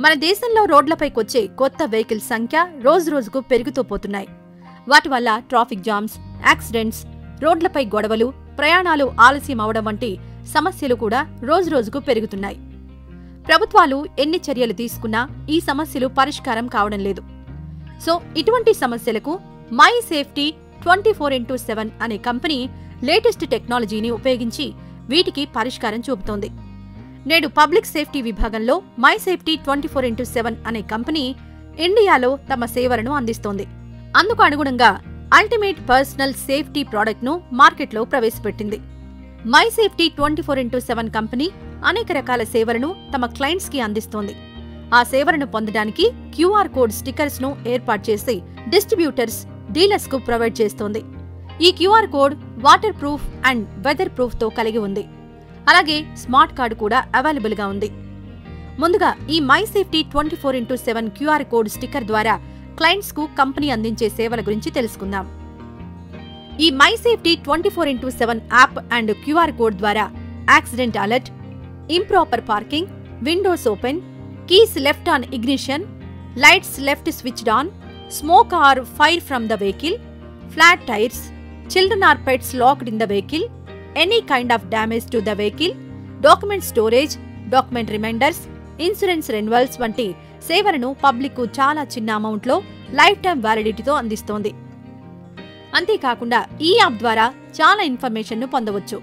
మన దేశంలో రోడ్లపైకొచ్చే కొత్త వెహికల్స్ సంఖ్య రోజురోజుకు పెరుగుతూ పోతున్నాయి. వాటి వల్ల ట్రాఫిక్ జామ్స్, యాక్సిడెంట్స్, రోడ్లపై గొడవలు, ప్రయాణాలు ఆలస్యం అవడం వంటి సమస్యలు కూడా రోజురోజుకు పెరుగుతున్నాయి. ప్రభుత్వాలు ఎన్ని చర్యలు తీసుకున్నా ఈ సమస్యలు పరిష్కారం కావడం లేదు. సో ఇటువంటి సమస్యలకు మై సేఫ్టీ 24x7 అనే కంపెనీ లేటెస్ట్ టెక్నాలజీని ఉపయోగించి వీటికి పరిష్కారం చూపుతోంది. నేడు పబ్లిక్ సేఫ్టీ విభాగంలో మై సేఫ్టీ 24x7 అనే కంపెనీ ఇండియాలో తమ సేవలను అందిస్తోంది. అందుకు అనుగుణంగా అల్టిమేట్ పర్సనల్ సేఫ్టీ ప్రోడక్ట్ను మార్కెట్లో ప్రవేశపెట్టింది. మై సేఫ్టీ 24x7 కంపెనీ అనేక రకాల సేవలను తమ క్లయింట్స్ కి అందిస్తోంది. ఆ సేవలను పొందడానికి క్యూఆర్ కోడ్ స్టిక్కర్స్ ను ఏర్పాటు చేసి డిస్ట్రిబ్యూటర్స్, డీలర్స్ కు ప్రొవైడ్ చేస్తోంది. ఈ QR code waterproof and weatherproof తో కలిగి ఉంది. అలాగే స్మార్ట్ కార్డు కూడా అవైలబుల్ గా ఉంది. ముందుగా ఈ my safety 24x7 QR code sticker ద్వారా క్లయింట్స్ కు కంపెనీ అందించే సేవల గురించి తెలుసుకుందాం. ఈ my safety 24x7 app and QR code ద్వారా accident alert, improper parking, windows open, keys left on ignition, lights left switched on, smoke or fire from the vehicle, flat tyres, children or pets locked in the vehicle, any kind of damage to the vehicle, document storage, document reminders, insurance renewals వంటి సేవలను public కు చాలా చిన్న amount లో life time వ్యాలిడిటీతో అందిస్తోంది. అంతేకాకుండా ఈ app ద్వారా చాలా ఇన్ఫర్మేషన్ ను పొందవచ్చు.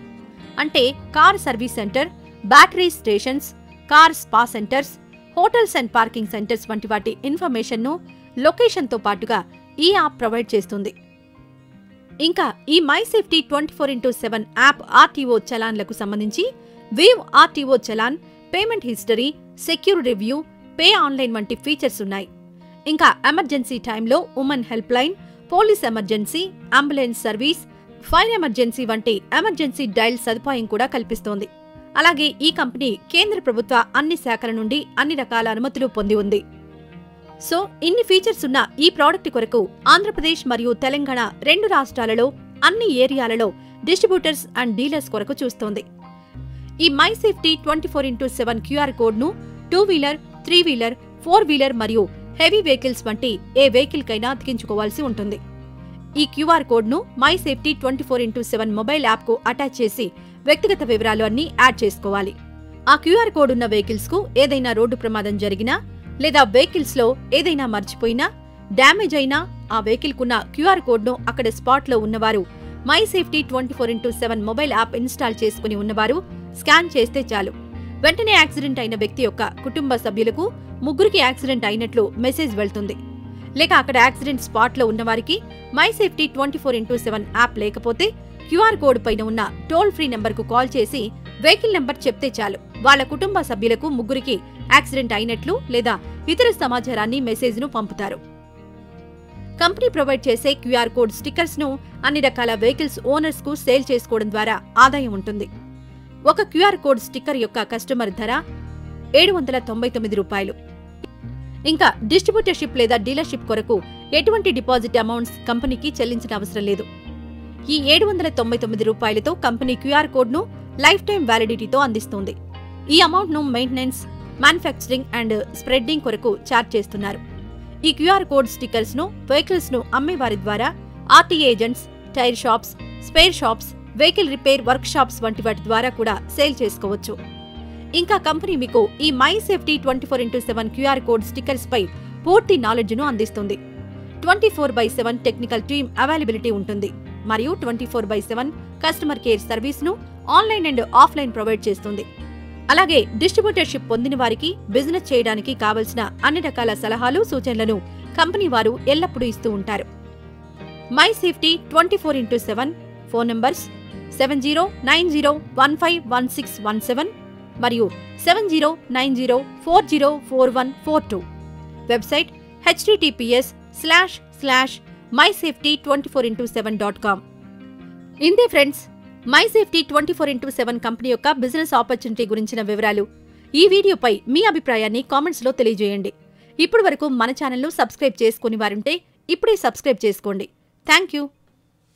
అంటే car service centre, battery stations, car spa centres, hotels and parking centres వంటి వాటి ఇన్ఫర్మేషన్ ను లొకేషన్ తో పాటుగా ఈ యాప్ ప్రొవైడ్ చేస్తుంది. ఇంకా ఈ my safety 24x7 app RTO చలాన్లకు సంబంధించి view RTO challan, payment history, secure review, pay online వంటి ఫీచర్స్ ఉన్నాయి. ఇంకా ఎమర్జెన్సీ టైంలో women help line, police emergency, ambulance service, fire emergency వంటి ఎమర్జెన్సీ డయల్ సదుపాయం కూడా కల్పిస్తోంది. అలాగే ఈ కంపెనీ కేంద్ర ప్రభుత్వ అన్ని శాఖల నుండి అన్ని రకాల అనుమతులు పొంది ఉంది. సో ఇన్ని ఫీచర్స్ ఉన్న ఈ ప్రోడక్ట్ కొరకు ఆంధ్రప్రదేశ్ మరియు తెలంగాణ రెండు రాష్ట్రాలలో అన్ని ఏరియాలలో డిస్ట్రిబ్యూటర్స్ అండ్ డీలర్స్ కొరకు చూస్తోంది. ఈ my safety 24x7 QR code ను 2 వీలర్, 3 వీలర్, 4 వీలర్ మరియు హెవీ వెహికల్స్ వంటి ఏ వెహికల్ కైనా అతికించుకోవాల్సి ఉంటుంది. ఈ క్యూఆర్ కోడ్ ను my safety 24x7 mobile app కు అటాచ్ చేసి వ్యక్తిగత వివరాలు అన్ని యాడ్ చేసుకోవాలి. ఆ క్యూఆర్ కోడ్ ఉన్న వెహికల్స్ కు ఏదైనా రోడ్డు ప్రమాదం జరిగినా లేదా వెహికల్స్ లో ఏదైనా మర్చిపోయినా, డ్యామేజ్ అయినా ఆ వెహికల్ కున్న క్యూఆర్ కోడ్ ను అక్కడ స్పాట్ లో ఉన్నవారు my safety 24x7 mobile app install చేసుకుని ఉన్నవారు స్కాన్ చేస్తే చాలు. వెంటనే యాక్సిడెంట్ అయిన వ్యక్తి యొక్క కుటుంబ సభ్యులకు 3కి యాక్సిడెంట్ అయినట్లు మెసేజ్ వెళ్తుంది. లేక అక్కడ యాక్సిడెంట్ స్పాట్ లో ఉన్నవారికి మై సేఫ్టీ 24x7 యాప్ లేకపోతే క్యూఆర్ కోడ్ పైన ఉన్న టోల్ ఫ్రీ నెంబర్ కు కాల్ చేసి వెహికల్ నెంబర్ చెప్తే చాలు. వాళ్ళ కుటుంబ సభ్యులకు 3కి యాక్సిడెంట్ అయినట్లు లేదా ఇతర సమాచారాన్ని మెసేజ్ ను పంపుతారు. కంపెనీ ప్రొవైడ్ చేసే క్యూఆర్ కోడ్ స్టిక్కర్స్ ను అన్ని రకాల వెహికల్స్ ఓనర్స్ కు సేల్ చేసుకోవడం ద్వారా ఆదాయం ఉంటుంది. ఒక క్యూఆర్ కోడ్ స్టిక్కర్ యొక్క కస్టమర్ ధర ₹799. ఇంకా డిస్ట్రిబ్యూటర్షిప్ లేదా డీలర్షిప్ కొరకు ఎటువంటి డిపాజిట్ అమౌంట్స్ కంపెనీకి చెల్లించిన అవసరం లేదు. ఈ ₹799తో కంపెనీ క్యూఆర్ కోడ్ ను లైఫ్ టైం వ్యాలిడిటీతో అందిస్తుంది. ఈ అమౌంట్ ను మెయింటెనెన్స్, మ్యానుఫ్యాక్చరింగ్ అండ్ స్ప్రెడ్డింగ్ కొరకు ఛార్జ్ చేస్తున్నారు. ఈ క్యూఆర్ కోడ్ స్టిక్కర్స్ ను వెహికల్స్ ను అమ్మేవారి ద్వారా RTA agents, tyre shops, spare shops, vehicle repair workshops వంటి వాటి ద్వారా కూడా సేల్ చేసుకోవచ్చు. ఇంకా కంపెనీ మీకు ఈ my safety 24x7 QR code stickers పై పూర్తి నాలెడ్జ్ ను అందిస్తుంది. 24/7 టెక్నికల్ టీమ్ అవైలబిలిటీ ఉంటుంది మరియు 24/7 కస్టమర్ కేర్ సర్వీస్ ను ఆన్లైన్ అండ్ ఆఫ్లైన్ ప్రొవైడ్ చేస్తుంది. అలాగే డిస్ట్రిబ్యూటర్షిప్ పొందిన వారికి బిజినెస్ చేయడానికి కావలసిన అన్ని రకాల సలహాలు, సూచనలను కంపెనీ వారు ఎల్లప్పుడూ ఇస్తూ ఉంటారు. My safety 24x7 phone numbers 7090151617 మరియు 7090404142. Website https://mysafety24x7.com. ఇంతే friends, my safety 24x7 company యొక్క బిజినెస్ ఆపర్చునిటీ గురించిన వివరాలు. ఈ వీడియోపై మీ అభిప్రాయాన్ని కామెంట్స్ లో తెలియజేయండి. ఇప్పటి వరకు మన ఛానల్ ను సబ్స్క్రైబ్ చేసుకుని వారుంటే ఇప్పుడే సబ్స్క్రైబ్ చేసుకోండి. Thank you.